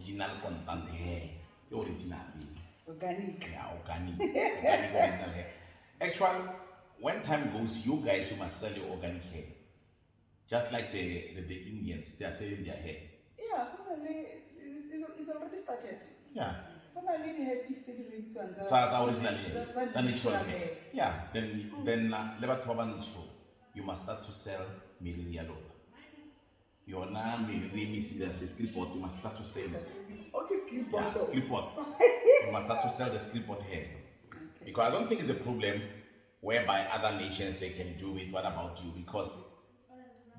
original content hair. The original. Organic. Yeah, organic original hair. Actually, when time goes, you guys you must sell your organic hair. Just like the Indians, they are selling their hair. Yeah, it's already started. Yeah. Really happy cigarettes ones. It's original hair. The natural hair. Yeah. Then you must start to sell Miriam. Your name Miriam is a script board. You must start to sell. Okay, script board. Yeah, script board. You must start to sell the script board hair. Okay. Because I don't think it's a problem whereby other nations they can do it. What about you? Because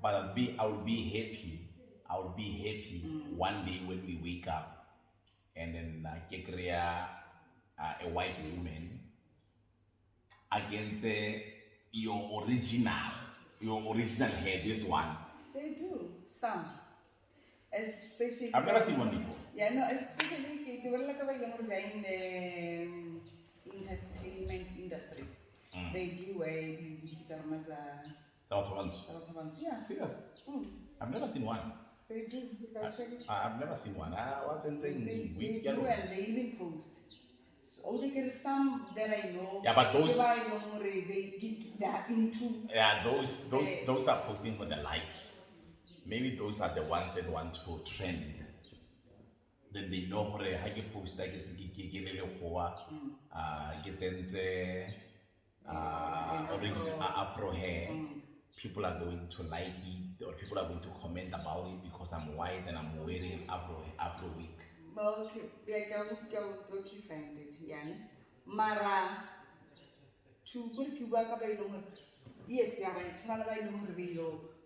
but I will be happy. I will be happy one day when we wake up and then a white woman against your original hair. This one. They do some, especially. I've never seen one before. Yeah, no, especially in the entertainment industry. They do these yeah. Serious? I've never seen one. They do. I've never seen one. They do, and they even post. So there is some that I know. Yeah, but those. They are into. Yeah, those are posting for the likes. Maybe those are the ones that want to trend. Then they know how to post like it's original Afro hair. People are going to like it, or people are going to comment about it because I'm white and I'm wearing Afro wig. Okay, go find it, yeah. Mara, to put you back about yes, you're right.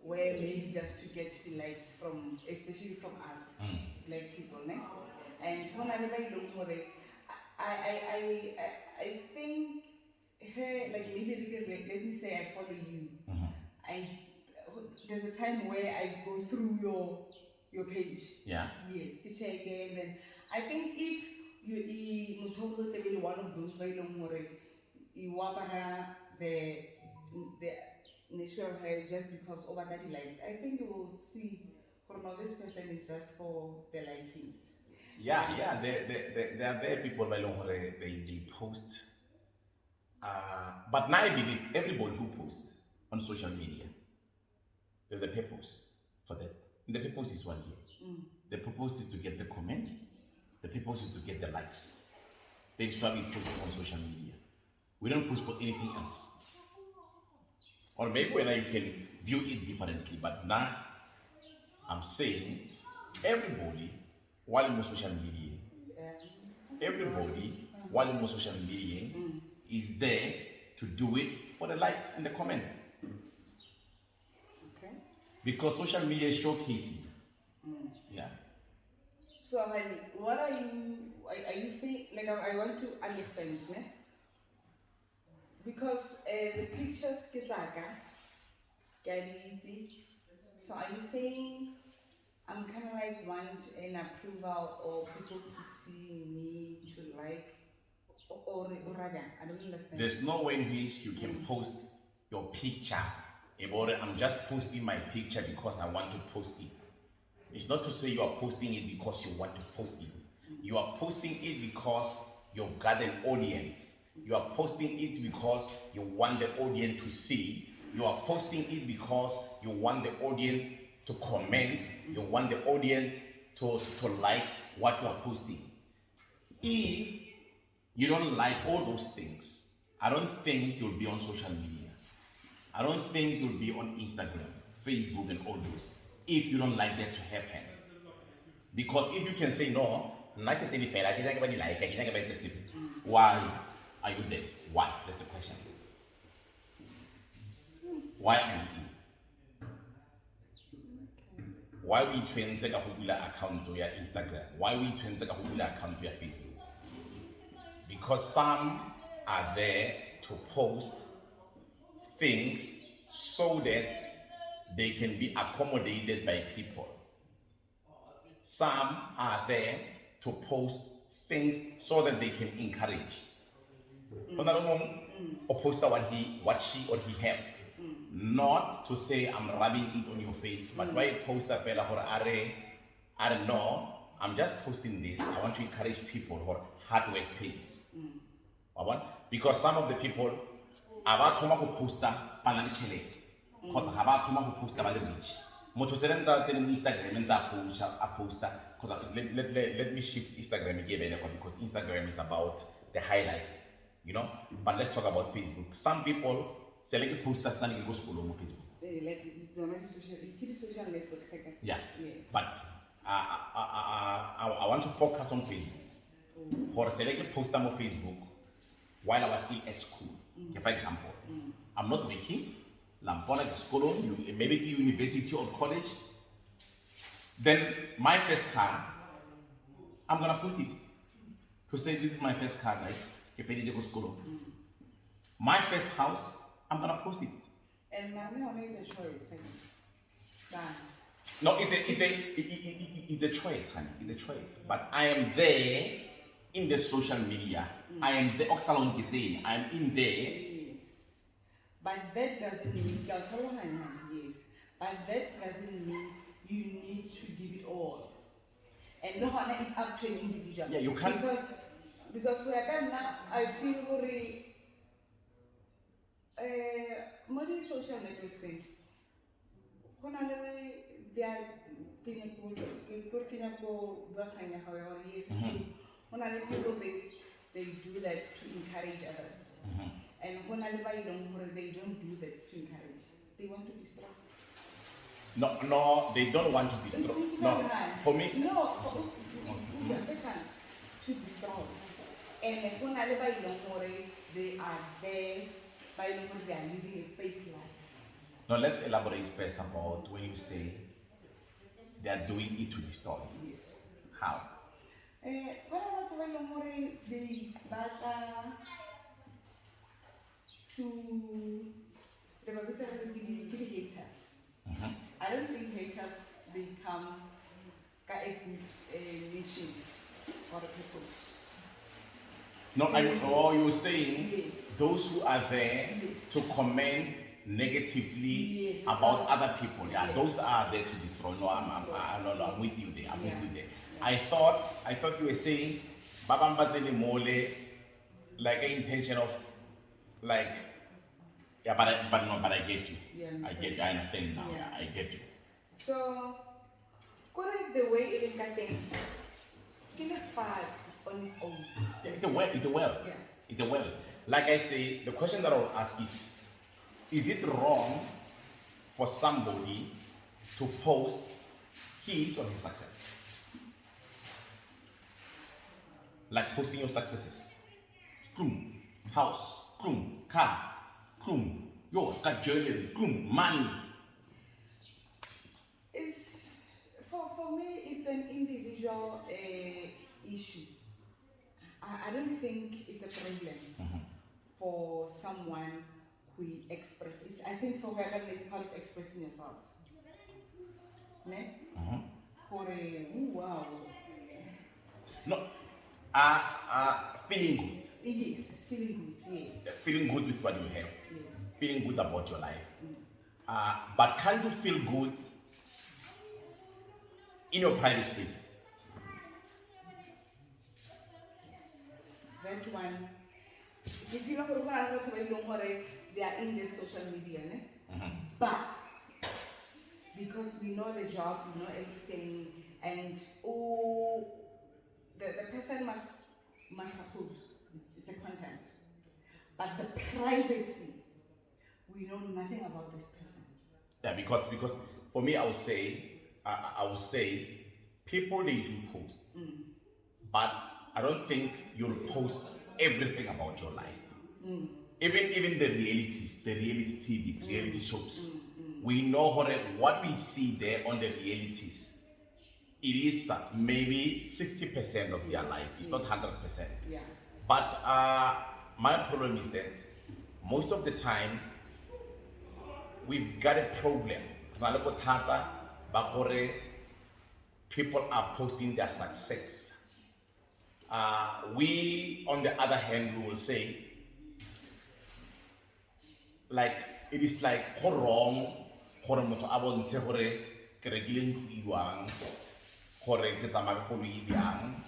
Where maybe just to get the likes from, especially from us, black people, né? And when I think her, like maybe let me say I follow you. There's a time where I go through your page. Yeah. Yes, check again. Then I think if you one of those you the natural hair just because over that he likes, I think you will see this person is just for the likings. Yeah, there are there people they post. But now I believe everybody who posts on social media, there's a purpose for that. And the purpose is one here. The purpose is to get the comments. The purpose is to get the likes. That's why we post on social media. We don't post for anything else. Or maybe when you can view it differently, but now I'm saying everybody while on social media, is there to do it for the likes and the comments. Okay. Because social media is showcasing. Yeah. So, honey, what are you saying? Like, I want to understand, né? Because the pictures so are you saying I'm kind of like want an approval or people to see me to like or rather I don't understand. There's no way in which you can post your picture about it. I'm just posting my picture because I want to post it. It's not to say you are posting it because you want to post it. You are posting it because you've got an audience. You are posting it because you want the audience to see. You are posting it because you want the audience to comment. You want the audience to like what you are posting. If you don't like all those things, I don't think you'll be on social media. I don't think you'll be on Instagram, Facebook, and all those. If you don't like that to happen. Because if you can say no, why are you there? Why? That's the question. Why am you? Why we twenty a popular account to your Instagram? Why we twenty a popular account to your Facebook? Because some are there to post things so that they can be accommodated by people. Some are there to post things so that they can encourage. Or post what she or he have. Not to say I'm rubbing it on your face, but why post a fella for I don't know, I'm just posting this. I want to encourage people who are hard work pays. Because some of the people aba thoma go posta ba na le tšhelete kgotsa ga ba thoma go posta ba le rich. Motho se re ntse tsene mo Instagram ntse a posta because let me shift Instagram again because Instagram is about the high life, you know. But let's talk about Facebook. Some people select posters standing go school on Facebook. Like it's already social network second. Yeah. Yes. But I want to focus on Facebook. For select a poster on Facebook while I was still at school. For example, I'm not working. I'm going to school, maybe the university or college. Then my first car, I'm gonna post it to say this is my first car, guys. If it is a school, my first house, I'm gonna post it. And mommy is a choice. No, it's a choice, honey. It's a choice. But I am there in the social media. I am the Oxalon Kitzin. I am in there. Yes. But that doesn't mean yes. But that doesn't mean you need to give it all. And no, it's up to an individual. Yeah, you can't. Because we are done now, I feel very more social networks saying they are people they do that to encourage others. And they don't do that to encourage. They want to destroy. No, they don't want to destroy. No, for me. No, you have a chance to destroy. And they are there, they are living a fake life. Now let's elaborate first about when you say they are doing it to destroy. Yes. How? They haters. I don't think haters become a good nation or a purpose. No, you're saying yes. Those who are there yes. to comment negatively yes. about other people. Yeah, yes. Those are there to destroy. No, I'm with you there. I'm with you there. Yeah. I thought you were saying Babambatzeli Mole, like an intention of like, yeah, but I get you. I understand now. Yeah. I get you. So, correct the way it is kill a fat on its own. Yeah, it's a well. Yeah. It's a well. Like I say, the question that I will ask is it wrong for somebody to post his or his success? Like posting your successes. House, cars, yo, got jewelry, money. It's for me it's an individual issue. I don't think it's a problem for someone who expresses. I think for women it's part of expressing yourself. Ne? For wow. No, feeling good. Yes, it's feeling good. Yes. Feeling good with what you have. Yes. Feeling good about your life. But can you feel good in your private space? Yes. That one. If you know they are in this social media, but because we know the job, we know everything, and the person must suppose it's a content, but the privacy, we know nothing about this person. Yeah, because for me, I would say people they do post, but I don't think you'll post everything about your life. Even the reality TVs, reality shows. We know what we see there on the realities. It is maybe 60% of their life. It's not 100%. Yeah. But my problem is that most of the time we've got a problem. People are posting their success. We, on the other hand, we will say, like, it is like wrong. gore ke tsamaya ka koloi e bjang,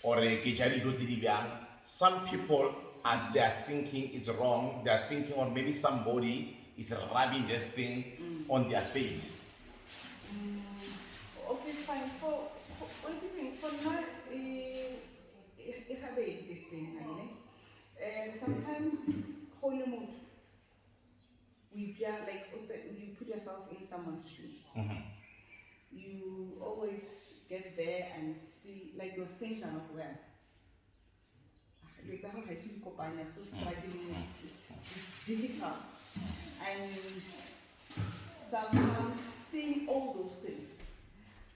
or ke ja dijo tse di bjang. Some people are they are thinking it's wrong. They are thinking, or maybe somebody is rubbing that thing on their face. Okay, fine. For what do you think? For now, I have this thing, sometimes holy mood. Like you put yourself in someone's shoes. You always get there and see like your things are not well. It's still struggling. It's difficult, and sometimes seeing all those things.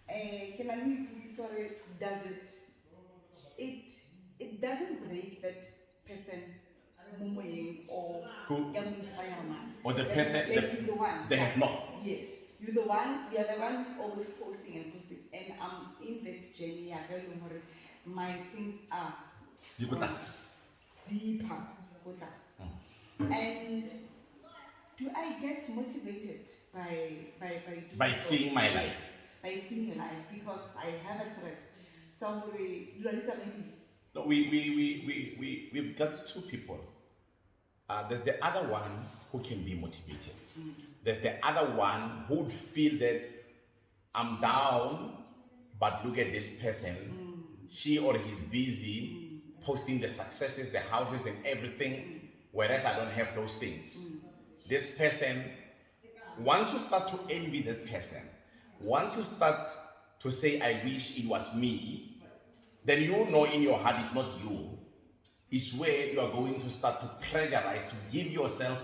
Can I be sorry? Does it doesn't break that person or Who? young inspire man. Or the Like- person like that you're the one. they have not. Yes. You're the one who's always posting and posting. And I'm in that journey, my things are You go class. deeper with us. And do I get motivated by doing By so? seeing my Yes, life. by seeing your life, because I have a stress. Somebody you are maybe No, we've got two people. There's the other one who can be motivated. There's the other one who would feel that I'm down, but look at this person. She or he's busy posting the successes, the houses, and everything, whereas I don't have those things. This person, once you start to envy that person, once you start to say, I wish it was me, then you know in your heart it's not you. It's where you are going to start to pressurize, to give yourself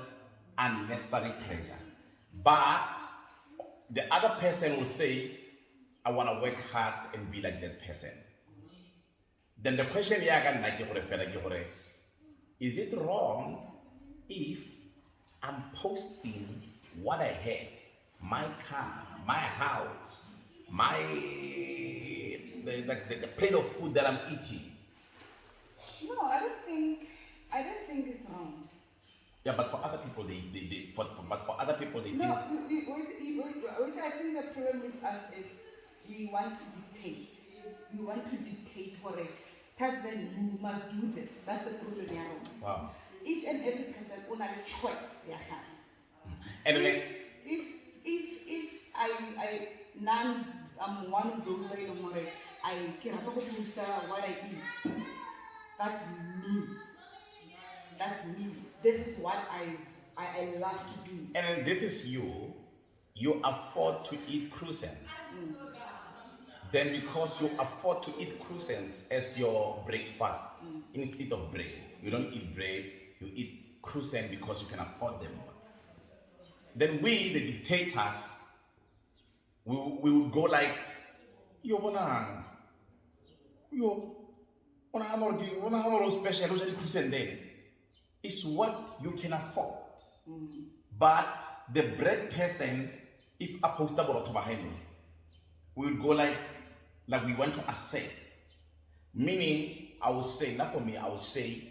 unnecessary pressure. But the other person will say, I want to work hard and be like that person. Then the question is it wrong if I'm posting what I have, my car, my house, the plate of food that I'm eating? No, I don't think it's wrong. Yeah, but for other people, but for other people they No, think. wait, I think the problem with us is we want to dictate. We want to dictate what then you must do this. That's the problem. Wow. Each and every person will have a choice. And then If I'm one of those I cannot talk to what I eat. That's me. That's me. This is what I love to do. and then this is you. You afford to eat croissants. Then because you afford to eat croissants as your breakfast instead of bread, you don't eat bread, you eat croissant because you can afford them. Then we, the dictators, we would go like, special croissant there. It's what you can afford. But the bread person, if a poster we would go like we want to accept. Meaning, I would say, not for me, I would say,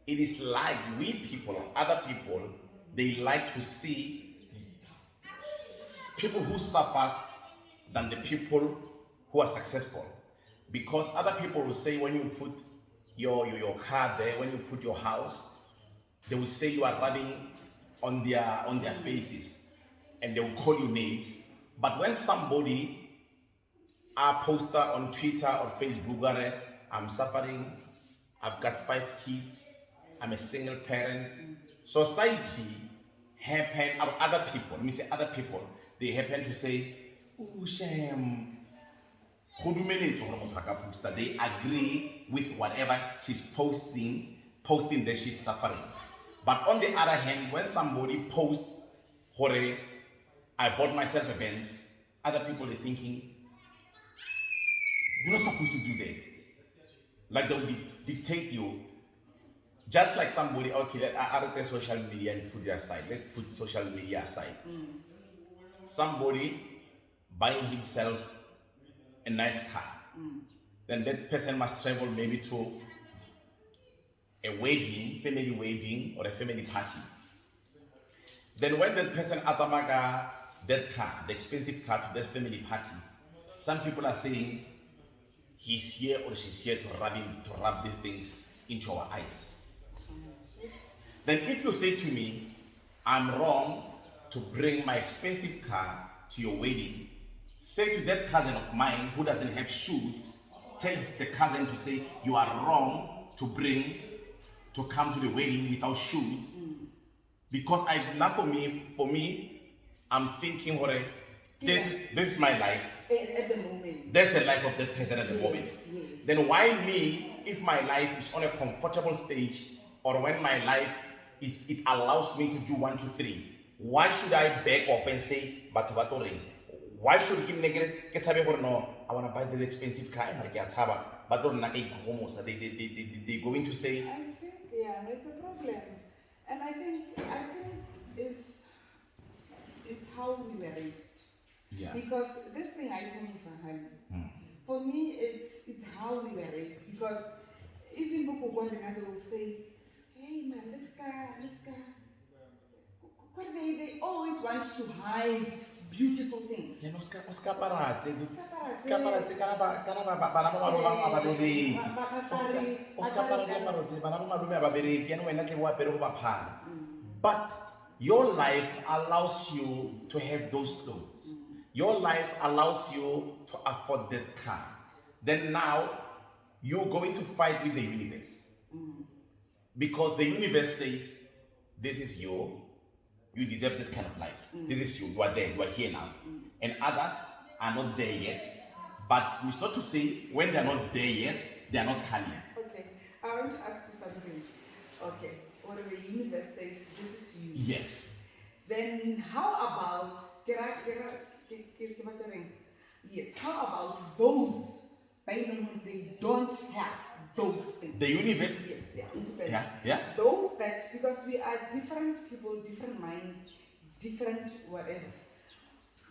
it is like we people or other people, they like to see people who suffer than the people who are successful. Because other people will say when you put your car there, when you put your house, they will say you are rubbing on their faces and they will call you names. But when somebody poster on Twitter or Facebook, I'm suffering, I've got 5 kids, I'm a single parent. Society happen, or other people, let me say other people, they happen to say, oh shame. They agree with whatever she's posting that she's suffering. But on the other hand, when somebody posts, Hore, I bought myself a Benz, other people are thinking, you're not supposed to do that. Like they'll dictate you. Just like somebody, okay, I would say social media and put it aside. Let's put social media aside. Somebody buying himself a nice car. Then that person must travel maybe to a wedding, family wedding, or a family party. Then when that person atamaga that car, the expensive car to that family party, some people are saying, he's here or she's here to rub these things into our eyes. Then if you say to me, I'm wrong to bring my expensive car to your wedding, say to that cousin of mine who doesn't have shoes, tell the cousin to say, you are wrong to come to the wedding without shoes. Because now for me, I'm thinking, this is my life. At the moment. That's the life of that person at the moment. Yes. Then why me, if my life is on a comfortable stage, or when my life it allows me to do 1, 2, 3, why should I beg off and say, but why should he negative? No, I want to buy the expensive car, but they're going to say, I think, yeah, it's a problem. And I think it's how we were raised. yeah. Because this thing I told you for honey, for me it's how we were raised. Because even Boko they will say, hey man, this guy. They always want to hide beautiful things. You know, but your life allows you to have those clothes. Your life allows you to afford that car. Then now you're going to fight with the universe. Because the universe says, this is you deserve this kind of life. This is you are there, you are here now. And others are not there yet. But it's not to say when they're not there yet, they are not coming. Okay, I want to ask you something. Okay, what if the universe says this is you? Yes. Then how about yes, how about those they don't have those things? The universe. Yes, Yeah. Those that, because we are different people, different minds, different whatever.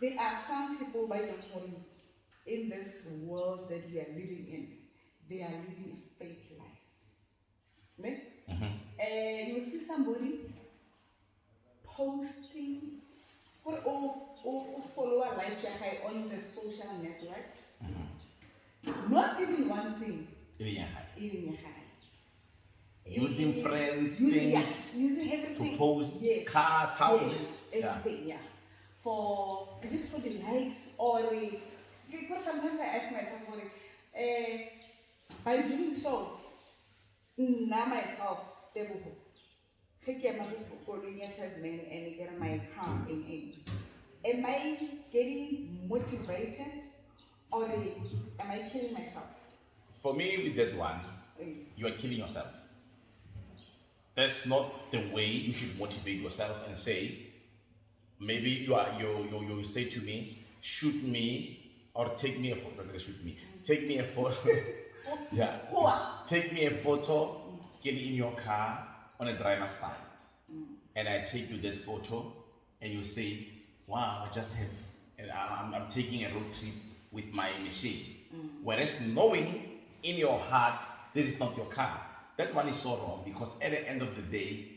There are some people in this world that we are living in. They are living a fake life. Right? And you will see somebody posting or follow a life on the social networks. Not even one thing. Even using friends, using everything to post cars, houses, everything, yeah. Is it for the likes or because sometimes I ask myself by doing so, now myself, Tasman and get my car am I getting motivated or am I killing myself? For me, with that one, you are killing yourself. That's not the way you should motivate yourself and say, maybe you say to me, shoot me or take me a photo. Shoot me. Take me a photo. Yeah. Take me a photo, get it in your car on a driver's side. And I take you that photo and you say, wow, I just have, and I'm taking a road trip with my machine. Whereas knowing in your heart, this is not your car. That one is so wrong because at the end of the day,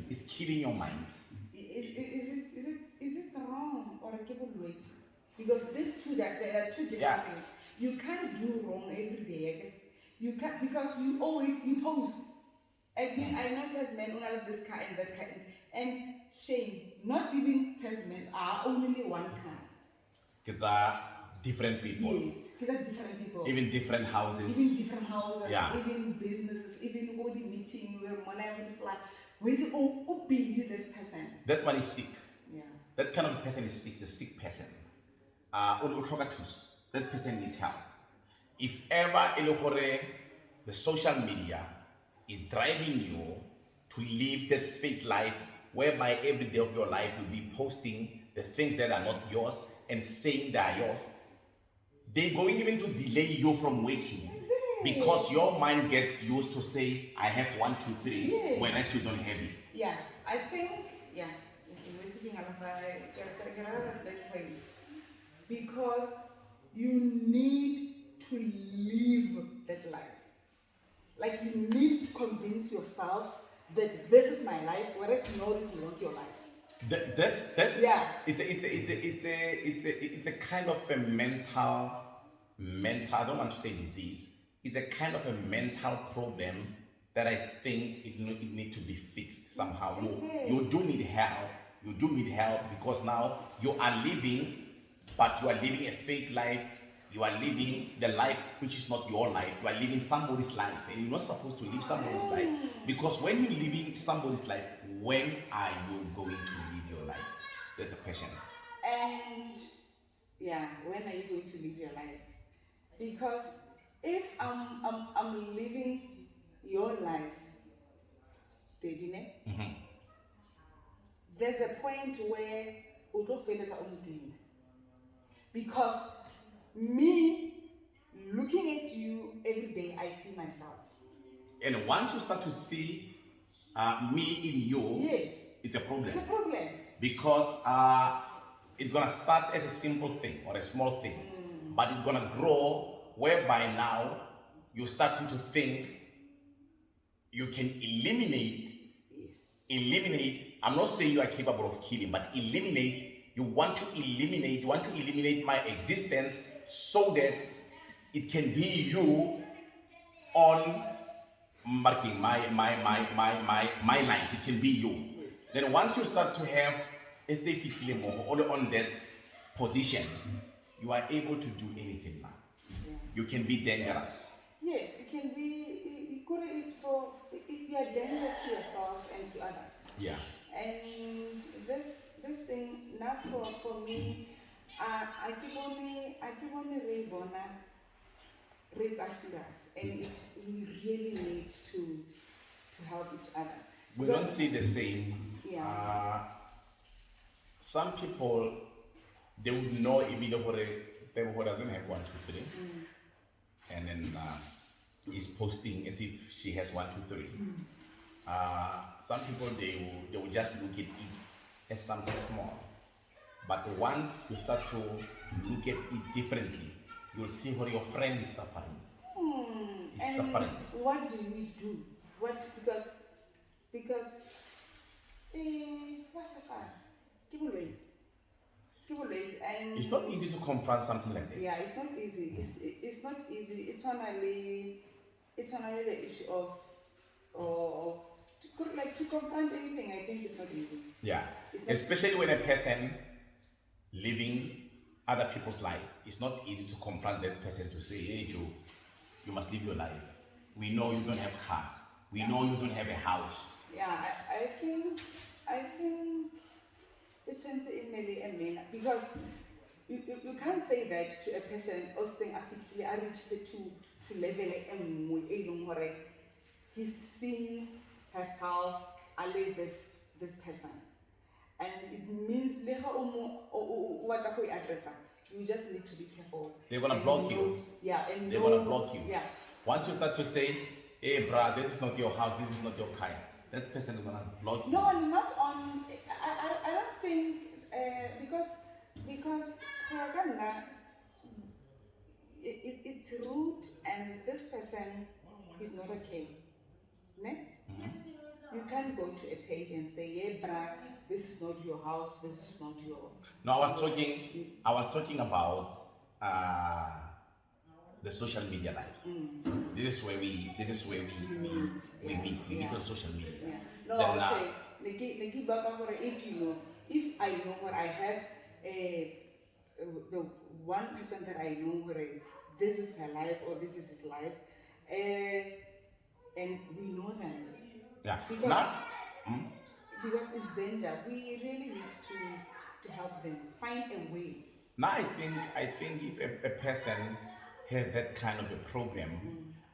it's killing your mind. Is it wrong or a cable weight? Because these two, there are two different things. You can't do wrong every day. You can't, because you post. I mean, I know Tasman owner this car and that car, and shame, not even Tasman are only one car. Kids are different people. Yes, kids are different people. Even different houses. Even businesses, even all the meeting where money will fly. Where is it busy this person? That one is sick. Yeah. That kind of person is sick, a sick person. That person needs help. If ever the social media is driving you to live that fake life whereby every day of your life you'll be posting the things that are not yours and saying they are yours, they're going even to delay you from waking. Exactly. Because your mind gets used to say, I have 1, 2, 3, whereas you don't have it. Yeah, I think, we're taking that point. Because you need to live that life. Like you need to convince yourself that this is my life, whereas you know this is not your life. That's it's a kind of a mental, I don't want to say disease, it's a kind of a mental problem that I think it need to be fixed somehow. You do need help. You do need help because now you are living, but you are living a fake life. You are living the life which is not your life. You are living somebody's life, and you're not supposed to live somebody's life. Because when you're living somebody's life, when are you going to live your life? That's the question. And yeah, when are you going to live your life? Because if I'm living your life, there's a point where you don't feel it's own thing. Because me looking at you every day, I see myself. And once you start to see me in you, Yes, it's a problem. it's a problem. Because it's gonna start as a simple thing or a small thing, but it's gonna grow whereby now you're starting to think you can eliminate. I'm not saying you are capable of killing, but eliminate. You want to eliminate my existence so that it can be you on marking my life. It can be you. Yes. Then once you start to have on that position, you are able to do anything now. Yeah. You can be dangerous. Yes, you can be. You are danger to yourself and to others. Yeah. And this thing now for me, I keep only reborn rates are serious, and we really need to help each other. We don't see the same. Yeah. Some people, they would know immediately who doesn't have 1, 2, 3, and then is posting as if she has 1, 2, 3. Some people they will just look at it as something small, but once you start to look at it differently, you'll see what your friend is suffering. And suffering. What do we do? Because what's the fun? Keep on wait, and It's not easy to confront something like that. yeah, it's not easy. It's not easy. It's only the issue of to confront anything. I think it's not easy. Yeah, It's not especially when a person living other people's life, it's not easy to confront that person to say, hey Joe, you must live your life. We know you don't have cars. We know you don't have a house. Yeah, I think it's maybe a man because you can't say that to a person or saying affectly I reached to level and he's seeing herself this person. And it means what you just need to be careful. They're gonna block you. Yeah, and They're gonna block you. Yeah. Once you start to say, hey bruh, this is not your house, this is not your car, that person is gonna block you. No, not on. I don't think because it's rude and this person is not okay. Ne? You can't go to a page and say, yeah, bruh, this is not your house, this is not your. No, I was talking about the social media life. This is where we meet on social media. Yeah. No, Then, okay. If I know what I have, the one person that I know where this is her life or this is his life, and we know them. Yeah. Because it's danger. We really need to help them find a way. Now I think if a person has that kind of a problem,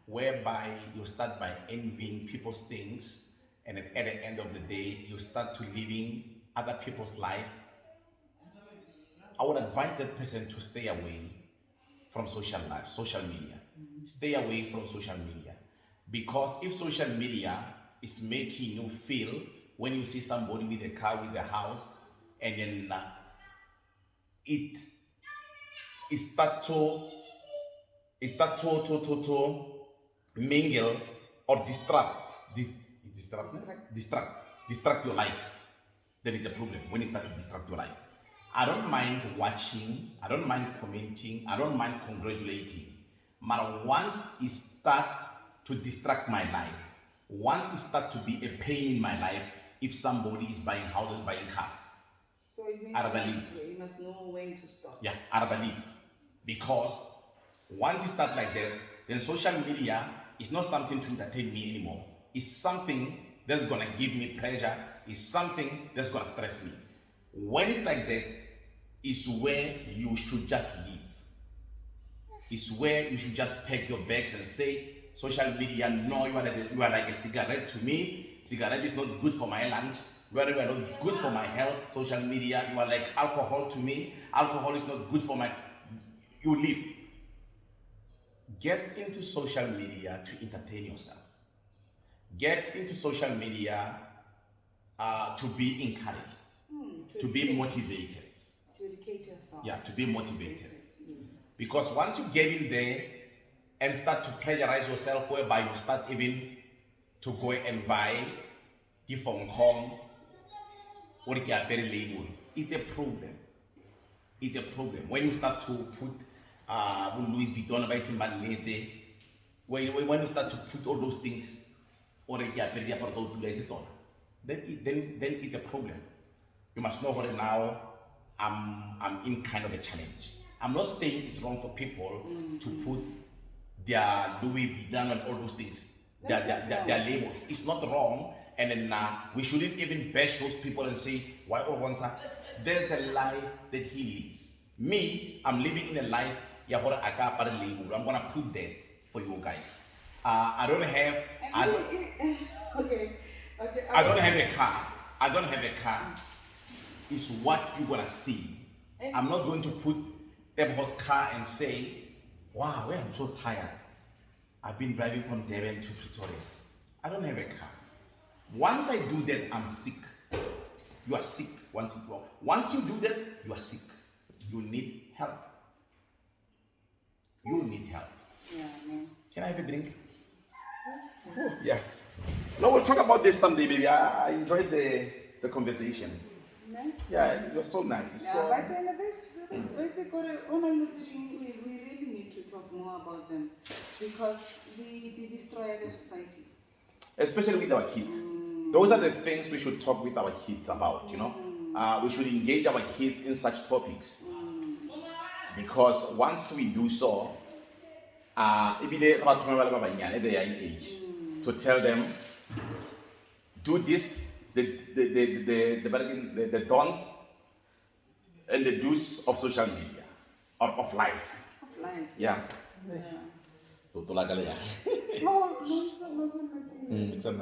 whereby you start by envying people's things, and at the end of the day you start to living other people's life, I would advise that person to stay away from social media. Stay away from social media, because if social media is making you feel when you see somebody with a car, with a house, and then it start to mingle or distract your life, then it's a problem when it starts to distract your life. I don't mind watching, I don't mind commenting, I don't mind congratulating. But once it starts to distract my life, once it starts to be a pain in my life, if somebody is buying houses, buying cars, So it means I'd rather leave. you must know when to stop. Yeah, I'd rather leave. Because once it starts like that, then social media is not something to entertain me anymore. It's something that's gonna give me pleasure. It's something that's gonna stress me. When it's like that, it's where you should just leave. It's where you should just pack your bags and say, social media, no, you are like a cigarette to me. Cigarette is not good for my lungs. You are not good for my health. Social media, you are like alcohol to me. Alcohol is not good for my... You leave. Get into social media to entertain yourself. Get into social media to be encouraged, to be motivated. To educate yourself. Yeah, to be motivated. Yes. Because once you get in there and start to plagiarize yourself, whereby you start even to go and buy the phone call or the label, it's a problem. It's a problem. When you start to put Louis Vuitton, when you start to put all those things, or then it's a problem. You must know what now I'm in kind of a challenge. I'm not saying it's wrong for people to put their Louis Vuitton and all those things, their labels. It's not wrong. And then we shouldn't even bash those people and say, why or once there's the life that he lives. Me, I'm living in a life, I'm gonna put that for you guys. I don't have I don't have a car. I don't have a car. It's what you're gonna see. I'm not going to put Ebho's car and say, wow, I'm so tired. I've been driving from Devon to Pretoria. I don't have a car. Once I do that, I'm sick. You are sick. Once you do that, you are sick. You need help. You need help. Yeah, man. Can I have a drink? Oh, yeah. No, we'll talk about this someday, baby. I enjoyed the conversation. Man. Yeah, it was so nice. It's Yeah, so... but we really need to talk more about them because they destroy the society. Especially with our kids. Those are the things we should talk with our kids about, you know. We should engage our kids in such topics. Because once we do so, even at their young age, to tell them, do this, the don'ts and the do's of social media, or of life. Of life. Yeah. Yeah. Yeah. No, no, no, no, no, no. It's a